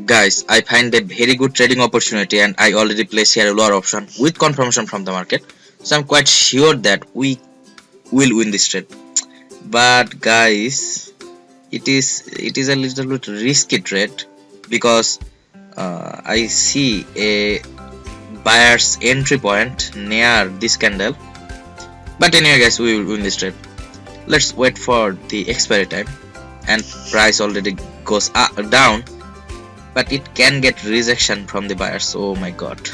Guys, I find a very good trading opportunity and I already place here a lower option with confirmation from the market. So I'm quite sure that we will win this trade. But guys, it is a little bit risky trade because I see a buyer's entry point near this candle. But anyway guys, we will win this trade. Let's wait for the expiry time, and price already goes down, but it can get rejection from the buyers. Oh my god,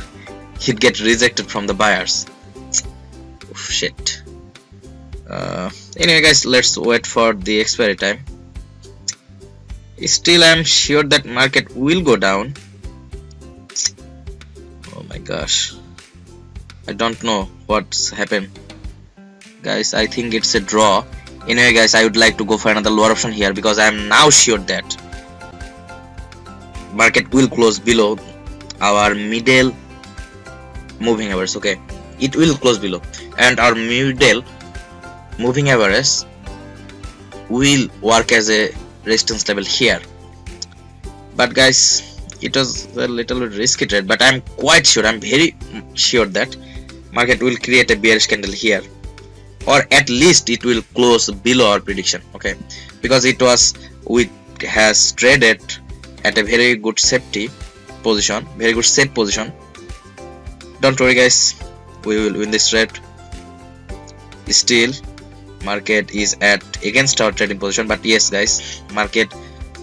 it get rejected from the buyers. Oh, shit. Anyway guys, let's wait for the expiry time. Still I'm sure that market will go down. Oh my gosh, I don't know what's happened. Guys, I think it's a draw. Anyway guys, I would like to go for another lower option here because I am now sure that market will close below our middle moving average. Okay, it will close below, and our middle moving average will work as a resistance level here. But guys, it was a little bit risky trade, but I'm quite sure, I'm very sure that market will create a bearish candle here, or at least it will close below our prediction. Okay, because it has traded at a very good safety position, very good safe position. Don't worry guys, we will win this trade. Still market is at against our trading position, but yes guys, market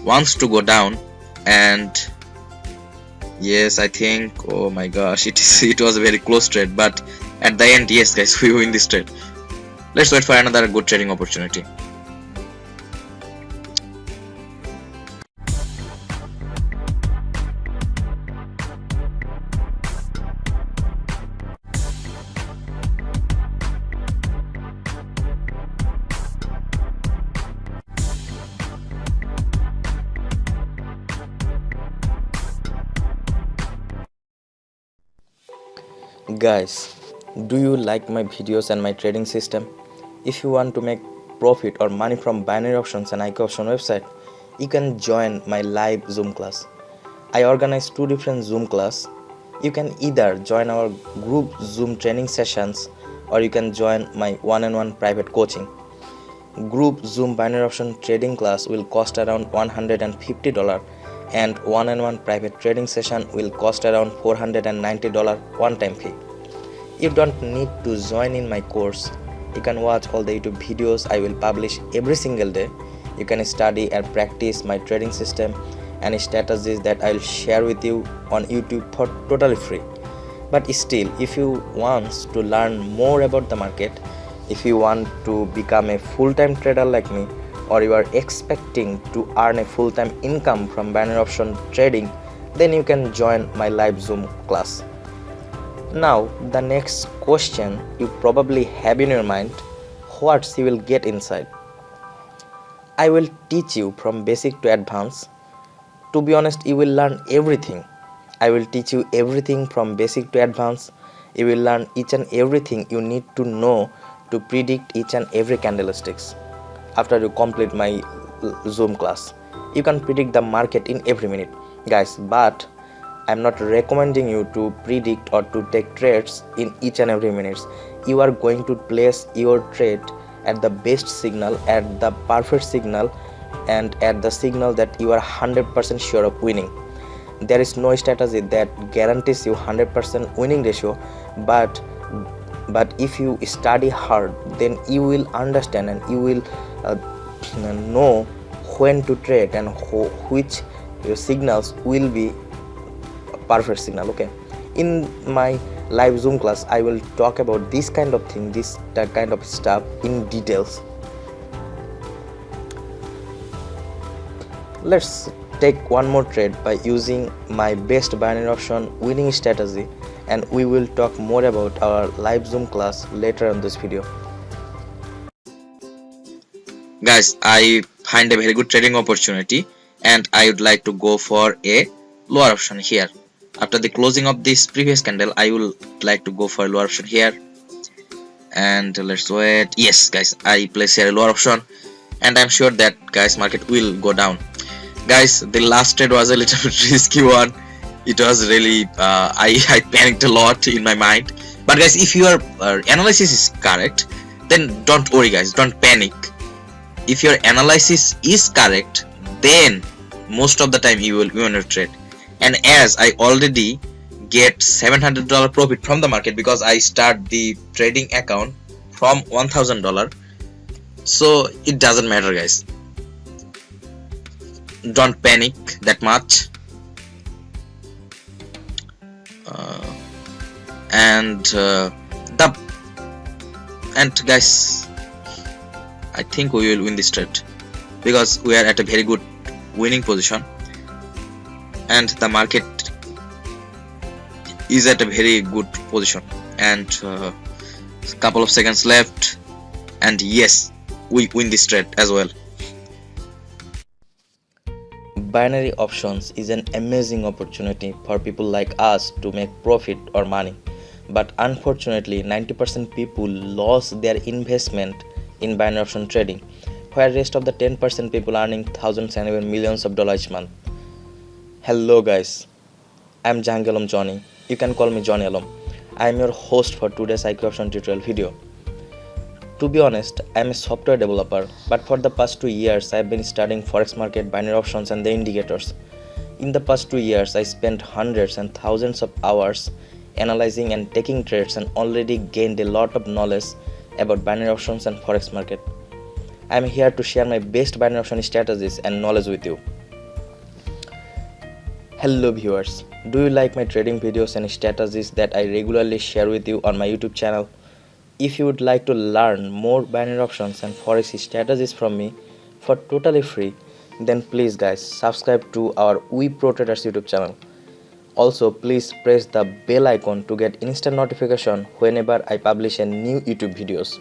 wants to go down, and yes, I think, oh my gosh, it was a very close trade, but at the end, yes guys, we win this trade. Let's wait for another good trading opportunity. Guys, do you like my videos and my trading system? If you want to make profit or money from binary options and IK option website, you can join my live Zoom class. I organize 2 different Zoom class. You can either join our group Zoom training sessions, or you can join my one-on-one private coaching. Group Zoom binary option trading class will cost around $150, and one-on-one private trading session will cost around $490 one-time fee. You don't need to join in my course. You can watch all the YouTube videos I will publish every single day. You can study and practice my trading system and strategies that I will share with you on YouTube for totally free. But still, if you want to learn more about the market, if you want to become a full-time trader like me, or you are expecting to earn a full-time income from binary option trading, then you can join my live Zoom class. Now, the next question you probably have in your mind, what you will get inside? I will teach you from basic to advanced. To be honest, you will learn everything. I will teach you everything from basic to advanced. You will learn each and everything you need to know to predict each and every candlesticks. After you complete my Zoom class, you can predict the market in every minute, guys, but I'm not recommending you to predict or to take trades in each and every minute. You are going to place your trade at the best signal, at the perfect signal, and at the signal that you are 100% sure of winning. There is no strategy that guarantees you 100% winning ratio, but if you study hard, then you will understand and you will know when to trade and which signals will be perfect signal. Okay, in my live Zoom class I will talk about this kind of thing, that kind of stuff in details. Let's take one more trade by using my best binary option winning strategy, and we will talk more about our live Zoom class later on this video. Guys, I find a very good trading opportunity and I would like to go for a lower option here. After the closing of this previous candle, I will like to go for a lower option here, and let's wait. Yes guys, I place here a lower option, and I'm sure that guys market will go down. Guys, the last trade was a little bit risky one. It was really I panicked a lot in my mind. But guys, if your analysis is correct, then don't worry guys, don't panic. If your analysis is correct, then most of the time you will win your trade. And as I already get $700 profit from the market because I start the trading account from $1,000, so it doesn't matter guys. Don't panic that much. And guys, I think we will win this trade because we are at a very good winning position and the market is at a very good position, and couple of seconds left, and yes, we win this trade as well. Binary options is an amazing opportunity for people like us to make profit or money, but unfortunately 90% people lost their investment in binary option trading, where rest of the 10% people earning thousands and even millions of dollars each month. Hello guys, I'm Jahangir Alam Johnny. You can call me Johnny Alam. I am your host for today's IQ option tutorial video. To be honest, I am a software developer, but for the past 2 years I have been studying forex market, binary options and the indicators. In the past 2 years I spent hundreds and thousands of hours analyzing and taking trades and already gained a lot of knowledge about binary options and forex market. I am here to share my best binary option strategies and knowledge with you. Hello viewers, do you like my trading videos and strategies that I regularly share with you on my YouTube channel? If you would like to learn more binary options and forex strategies from me for totally free, then please guys subscribe to our WeProTraders YouTube channel. Also please press the bell icon to get instant notification whenever I publish a new YouTube videos.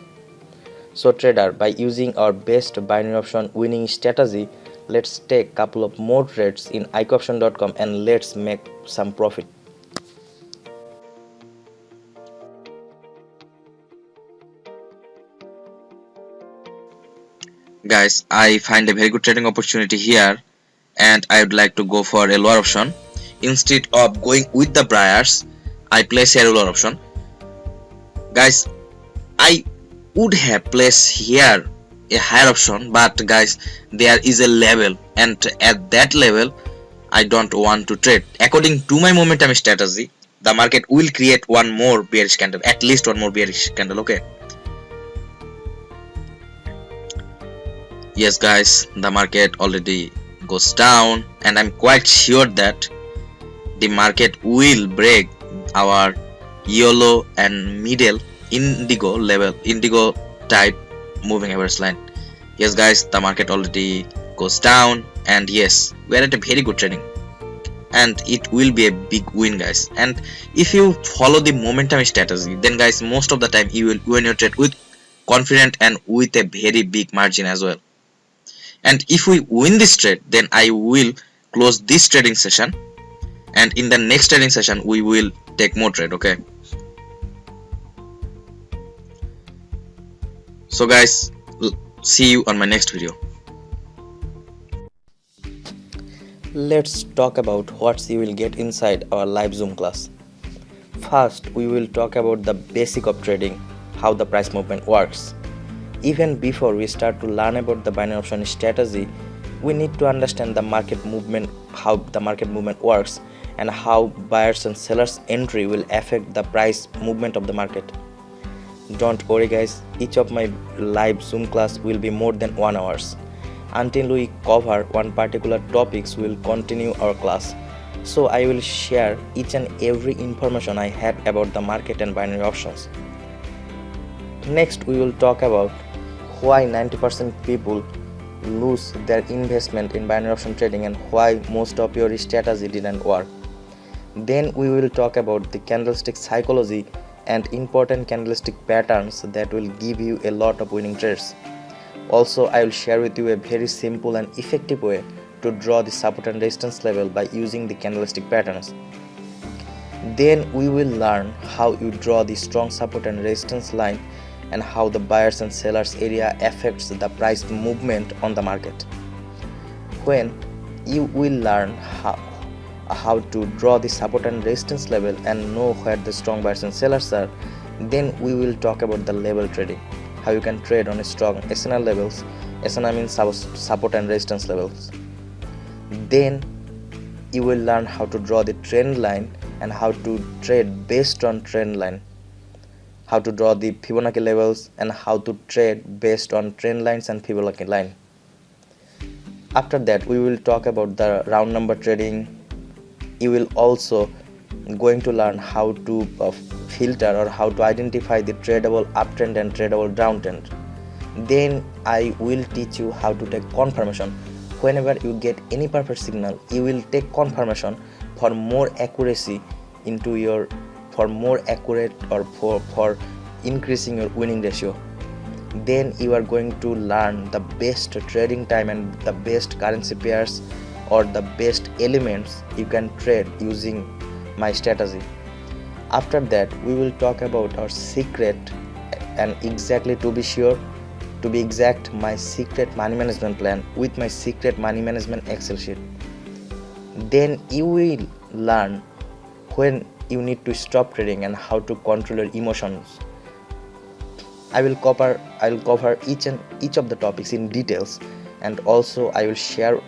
So trader, by using our best binary option winning strategy, let's take couple of more trades in iqoption.com and let's make some profit. Guys, I find a very good trading opportunity here and I would like to go for a lower option. Instead of going with the buyers, I place a lower option. Guys, I would have placed here a higher option, but guys, there is a level and at that level I don't want to trade. According to my momentum strategy, the market will create one more bearish candle, at least one more bearish candle. Okay, yes guys, the market already goes down and I'm quite sure that the market will break our yellow and middle indigo level, indigo type moving average line. Yes guys, the market already goes down and yes, we are at a very good trading and it will be a big win guys. And if you follow the momentum strategy, then guys, most of the time you will win your trade with confident and with a very big margin as well. And if we win this trade, then I will close this trading session and in the next trading session we will take more trade. Okay, so guys, see you on my next video. Let's talk about what you will get inside our live Zoom class. First, we will talk about the basic of trading, how the price movement works. Even before we start to learn about the binary option strategy, we need to understand the market movement, how the market movement works, and how buyers and sellers entry will affect the price movement of the market. Don't worry guys, each of my live Zoom class will be more than 1 hour. Until we cover one particular topics, we will continue our class. So I will share each and every information I have about the market and binary options. Next we will talk about why 90% people lose their investment in binary option trading and why most of your strategy didn't work. Then we will talk about the candlestick psychology and important candlestick patterns that will give you a lot of winning trades. Also, I will share with you a very simple and effective way to draw the support and resistance level by using the candlestick patterns. Then we will learn how you draw the strong support and resistance line and how the buyers and sellers area affects the price movement on the market. When you will learn how to draw the support and resistance level and know where the strong buyers and sellers are. Then we will talk about the level trading, how you can trade on strong SNL levels. SNL means support and resistance levels. Then you will learn how to draw the trend line and how to trade based on trend line, how to draw the Fibonacci levels and how to trade based on trend lines and Fibonacci line. After that we will talk about the round number trading. You will also going to learn how to filter or how to identify the tradable uptrend and tradable downtrend. Then I will teach you how to take confirmation. Whenever you get any perfect signal, you will take confirmation for more accuracy into your, for more accurate or for increasing your winning ratio. Then you are going to learn the best trading time and the best currency pairs or the best elements you can trade using my strategy. After that we will talk about our secret and exactly to be sure, to be exact, my secret money management plan with my secret money management Excel sheet. Then you will learn when you need to stop trading and how to control your emotions. I will cover each of the topics in details, and also I will share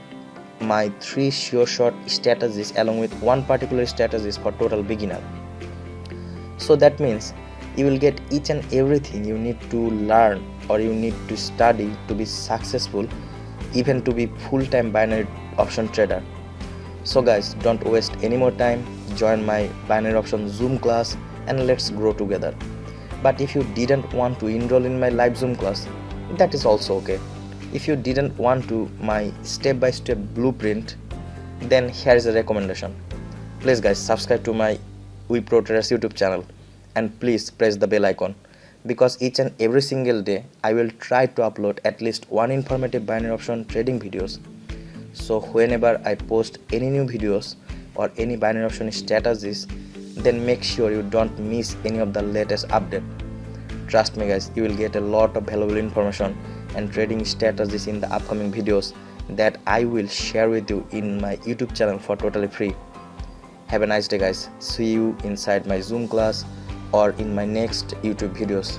my 3 sure shot strategies along with one particular strategies for total beginner. So that means you will get each and everything you need to learn or you need to study to be successful, even to be full-time binary option trader. So guys, don't waste any more time, join my binary option Zoom class and let's grow together. But if you didn't want to enroll in my live Zoom class, that is also okay. If you didn't want to my step-by-step blueprint, then here is a recommendation. Please guys, subscribe to my WePro Traders YouTube channel and please press the bell icon, because each and every single day I will try to upload at least one informative binary option trading videos. So whenever I post any new videos or any binary option strategies, then make sure you don't miss any of the latest update. Trust me guys, you will get a lot of valuable information and trading strategies in the upcoming videos that I will share with you in my YouTube channel for totally free. Have a nice day guys. See you inside my Zoom class or in my next YouTube videos.